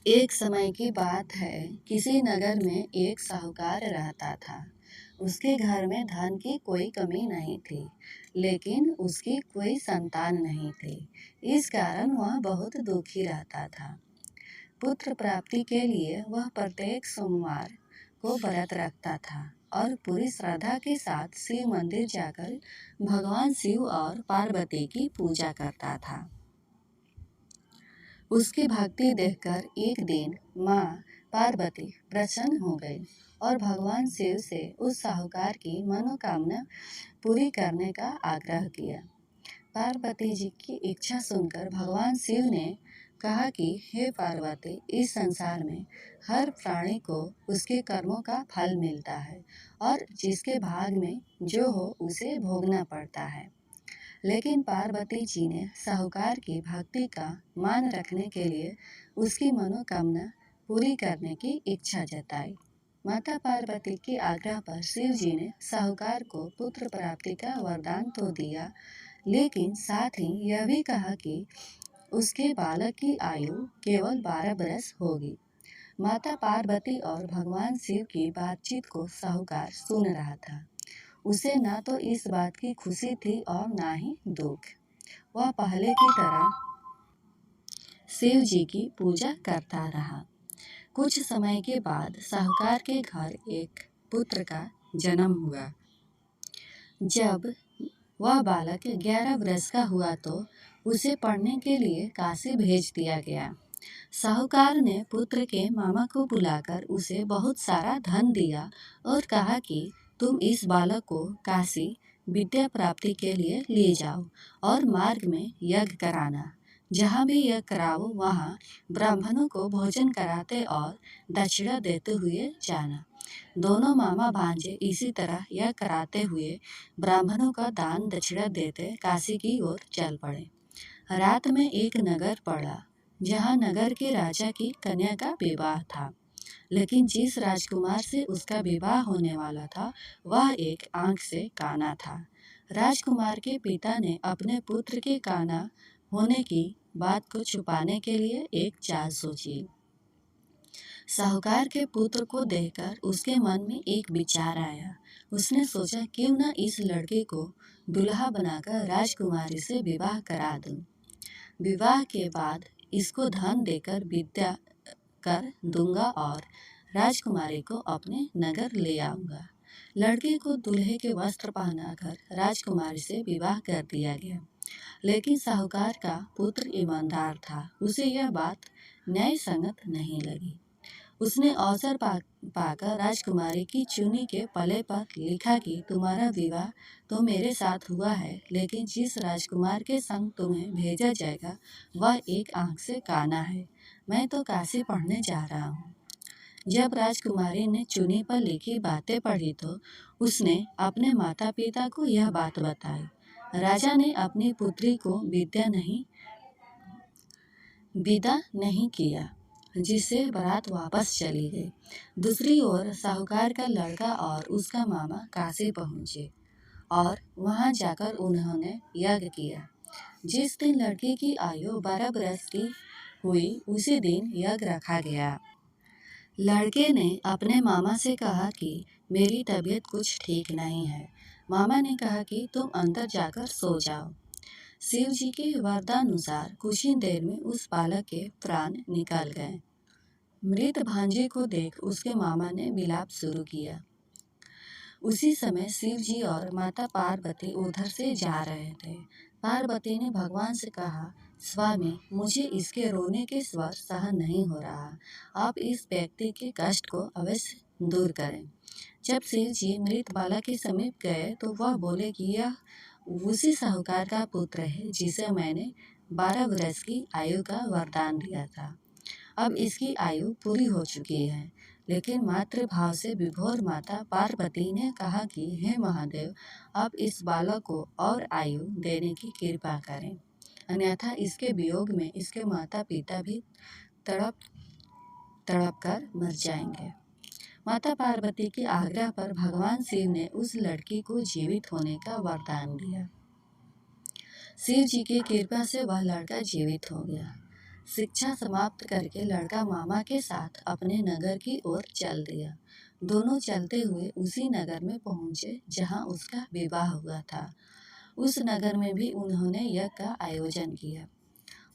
एक समय की बात है, किसी नगर में एक साहूकार रहता था। उसके घर में धन की कोई कमी नहीं थी, लेकिन उसकी कोई संतान नहीं थी। इस कारण वह बहुत दुखी रहता था। पुत्र प्राप्ति के लिए वह प्रत्येक सोमवार को व्रत रखता था और पूरी श्रद्धा के साथ शिव मंदिर जाकर भगवान शिव और पार्वती की पूजा करता था। उसकी भक्ति देखकर एक दिन माँ पार्वती प्रसन्न हो गई और भगवान शिव से उस साहूकार की मनोकामना पूरी करने का आग्रह किया। पार्वती जी की इच्छा सुनकर भगवान शिव ने कहा कि हे पार्वती, इस संसार में हर प्राणी को उसके कर्मों का फल मिलता है और जिसके भाग में जो हो उसे भोगना पड़ता है। लेकिन पार्वती जी ने साहूकार की भक्ति का मान रखने के लिए उसकी मनोकामना पूरी करने की इच्छा जताई। माता पार्वती के आग्रह पर शिव जी ने साहूकार को पुत्र प्राप्ति का वरदान तो दिया, लेकिन साथ ही यह भी कहा कि उसके बालक की आयु केवल 12 बरस होगी। माता पार्वती और भगवान शिव की बातचीत को साहूकार सुन रहा था। उसे न तो इस बात की खुशी थी और न ही दुख। वह पहले की तरह शिव जी की पूजा करता रहा। कुछ समय के बाद साहूकार के घर एक पुत्र का जन्म हुआ। जब वह बालक 11 वर्ष का हुआ तो उसे पढ़ने के लिए काशी भेज दिया गया। साहूकार ने पुत्र के मामा को बुलाकर उसे बहुत सारा धन दिया और कहा कि तुम इस बालक को काशी विद्या प्राप्ति के लिए ले जाओ और मार्ग में यज्ञ कराना। जहाँ भी यज्ञ कराओ वहाँ ब्राह्मणों को भोजन कराते और दक्षिणा देते हुए जाना। दोनों मामा भांजे इसी तरह यह कराते हुए ब्राह्मणों का दान दक्षिणा देते काशी की ओर चल पड़े। रात में एक नगर पड़ा जहाँ नगर के राजा की कन्या का विवाह था, लेकिन जिस राजकुमार से उसका विवाह होने वाला था वह एक आंख से काना था। राजकुमार के पिता ने अपने पुत्र के काना होने की बात को छुपाने के लिए एक चाल सोची। साहूकार के पुत्र को देखकर उसके मन में एक विचार आया। उसने सोचा क्यों न इस लड़के को दुल्हा बनाकर राजकुमारी से विवाह करा दूं। विवाह के बाद इसको धन देकर विद्या कर दूंगा और राजकुमारी को अपने नगर ले आऊंगा। लड़के को दूल्हे के वस्त्र पहनाकर राजकुमारी से विवाह कर दिया गया। लेकिन साहूकार का पुत्र ईमानदार था। उसे यह बात न्याय संगत नहीं लगी। उसने अवसर पाकर राजकुमारी की चुन्नी के पले पर लिखा कि तुम्हारा विवाह तो मेरे साथ हुआ है, लेकिन जिस राजकुमार के संग तुम्हें भेजा जाएगा वह एक आंख से काना है। मैं तो काशी पढ़ने जा रहा हूँ। जब राजकुमारी ने चुन्नी पर लिखी बातें पढ़ी तो उसने अपने माता पिता को यह बात बताई। राजा ने अपनी पुत्री को विदा नहीं किया, जिससे बारात वापस चली गई। दूसरी ओर साहूकार का लड़का और उसका मामा काशी पहुंचे और वहां जाकर उन्होंने यज्ञ किया। जिस दिन लड़के की आयु 12 बरस की हुई उसी दिन यज्ञ रखा गया। लड़के ने अपने मामा से कहा कि मेरी तबीयत कुछ ठीक नहीं है। मामा ने कहा कि तुम अंदर जाकर सो जाओ। शिव जी के वरदानुसार कुछ ही देर में उस बालक के प्राण निकल गए। मृत भांजे को देख उसके मामा ने विलाप शुरू किया। उसी समय शिव जी और माता पार्वती उधर से जा रहे थे। पार्वती ने भगवान से कहा, स्वामी, मुझे इसके रोने के स्वर सहन नहीं हो रहा। आप इस व्यक्ति के कष्ट को अवश्य दूर करें। जब शिव जी मृत बालक के समीप गए तो वह बोले कि यह उसी साहूकार का पुत्र है जिसे मैंने 12 वर्ष की आयु का वरदान दिया था। अब इसकी आयु पूरी हो चुकी है। लेकिन मातृभाव से विभोर माता पार्वती ने कहा कि हे महादेव, आप इस बालक को और आयु देने की कृपा करें, अन्यथा इसके वियोग में इसके माता पिता भी तड़प तड़प कर मर जाएंगे। माता पार्वती के आग्रह पर भगवान शिव ने उस लड़की को जीवित होने का वरदान दिया। शिव जी की कृपा से वह लड़का जीवित हो गया। शिक्षा समाप्त करके लड़का मामा के साथ अपने नगर की ओर चल दिया। दोनों चलते हुए उसी नगर में पहुंचे जहां उसका विवाह हुआ था। उस नगर में भी उन्होंने यज्ञ का आयोजन किया।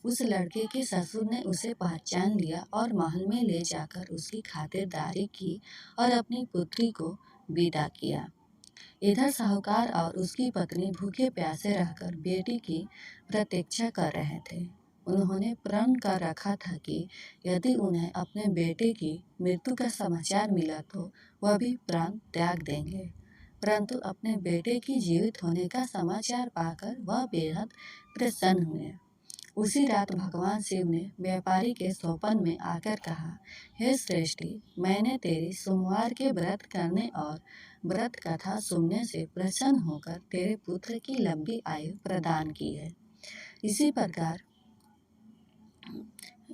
उस लड़के के ससुर ने उसे पहचान लिया और महल में ले जाकर उसकी खातिरदारी की और अपनी पुत्री को विदा किया। इधर साहूकार और उसकी पत्नी भूखे प्यासे रहकर बेटी की प्रतीक्षा कर रहे थे। उन्होंने प्रण कर रखा था कि यदि उन्हें अपने बेटे की मृत्यु का समाचार मिला तो वह भी प्राण त्याग देंगे। परंतु अपने बेटे की जीवित होने का समाचार पाकर वह बेहद प्रसन्न हुए। उसी रात भगवान शिव ने व्यापारी के स्वप्न में आकर कहा, हे श्रेष्ठी, मैंने तेरी सोमवार के व्रत करने और व्रत कथा सुनने से प्रसन्न होकर तेरे पुत्र की लंबी आयु प्रदान की है। इसी प्रकार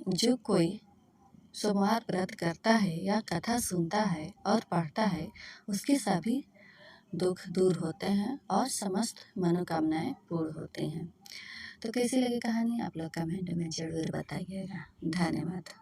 जो कोई सोमवार व्रत करता है या कथा सुनता है और पढ़ता है, उसके सभी दुख दूर होते हैं और समस्त मनोकामनाएं पूर्ण होती हैं। तो कैसी लगी कहानी आप लोग कमेंट में ज़रूर बताइएगा। धन्यवाद।